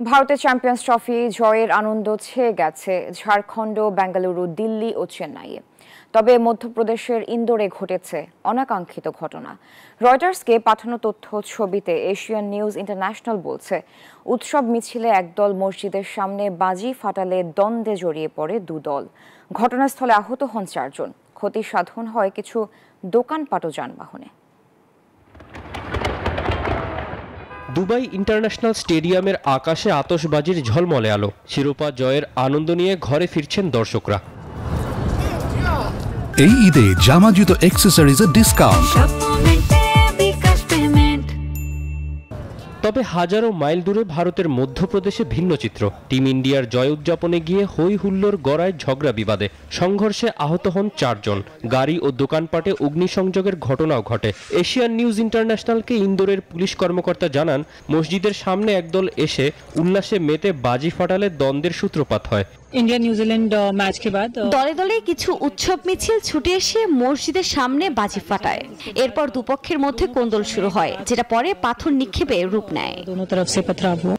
ভারতের champions trophy জয়ের আনন্দ ছেয়ে গেছে ঝাড়খণ্ড, বেঙ্গালুরু, দিল্লি ও চেন্নাইয়ে। তবে মধ্যপ্রদেশের ইন্দোরে ঘটেছে অনাকাঙ্ক্ষিত ঘটনা। রয়টার্সকে পাঠানো তথ্য ছবিতে এশিয়ান নিউজ ইন্টারন্যাশনাল বলছে, উৎসব মিছিলে একদল মসজিদের সামনে বাজি ফাটালে দ্বন্দ্বে জড়িয়ে পড়ে দুদল। ঘটনাস্থলে আহত হন 4 জন। ক্ষতি সাধন হয় কিছু দোকানপাট ও যানবাহনে। দুবাই ইন্টারন্যাশনাল স্টেডিয়ামের আকাশে আতশবাজির ঝলমলে আলো। শিরোপা জয়ের আনন্দ নিয়ে ঘরে ফিরছেন দর্শকরা। এই ঈদে জামা জুতো অ্যাকসেসরিজের ডিসকাউন্ট। তবে হাজারো মাইল দূরে ভারতের মধ্যপ্রদেশে ভিন্ন চিত্র। টিম ইন্ডিয়ার জয় উদযাপনে গিয়ে হই হুল্লোড় গড়ায় ঝগড়া বিবাদে। সংঘর্ষে আহত হন 4 জন। গাড়ি ও দোকানপাটে অগ্নিসংযোগের ঘটনাও ঘটে। এশিয়ান নিউজ ইন্টারন্যাশনালকে ইন্দোরের পুলিশ কর্মকর্তা জানান, মসজিদের সামনে একদল এসে উল্লাসে মেতে বাজি ফাটালে দ্বন্দ্বের সূত্রপাত হয়। ইন্ডিয়া নিউজিল্যান্ড ম্যাচ के बाद দলে দলে কিছু উৎসব মিছিল ছুটে এসে মসজিদের সামনে বাজি ফাটায়। এরপর দুপক্ষের মধ্যে কোন্দল শুরু হয়, যেটা পরে পাথর নিক্ষেপে রূপ নেয়। दोनों तरफ से पथराव हुआ।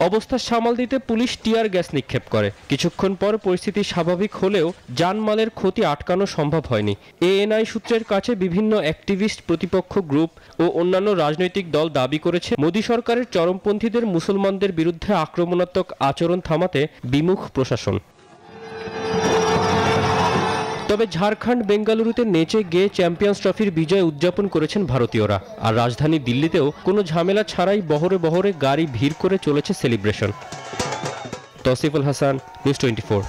অবস্থা সামাল দিতে পুলিশ টিয়ার গ্যাস নিক্ষেপ করে। কিছুক্ষণ পর পরিস্থিতি স্বাভাবিক হলেও জানমালের ক্ষতি আটকানো সম্ভব হয়নি। এএনআই সূত্রের কাছে বিভিন্ন অ্যাক্টিভিস্ট, প্রতিপক্ষ গ্রুপ ও অন্যান্য রাজনৈতিক দল দাবি করেছে, মোদী সরকারের চরমপন্থীদের মুসলমানদের বিরুদ্ধে আক্রমণাত্মক আচরণ থামাতে বিমুখ প্রশাসন। তবে ঝাড়খণ্ড, বেঙ্গালুরুতে নেচে গেয়ে চ্যাম্পিয়ন্স ট্রফির বিজয় উদযাপন করেছেন ভারতীয়রা। আর রাজধানী দিল্লিতেও কোনো ঝামেলা ছাড়াই বহরে বহরে গাড়ি ভিড় করে চলেছে সেলিব্রেশন। তৌসিফুল হাসান, নিউজ 24।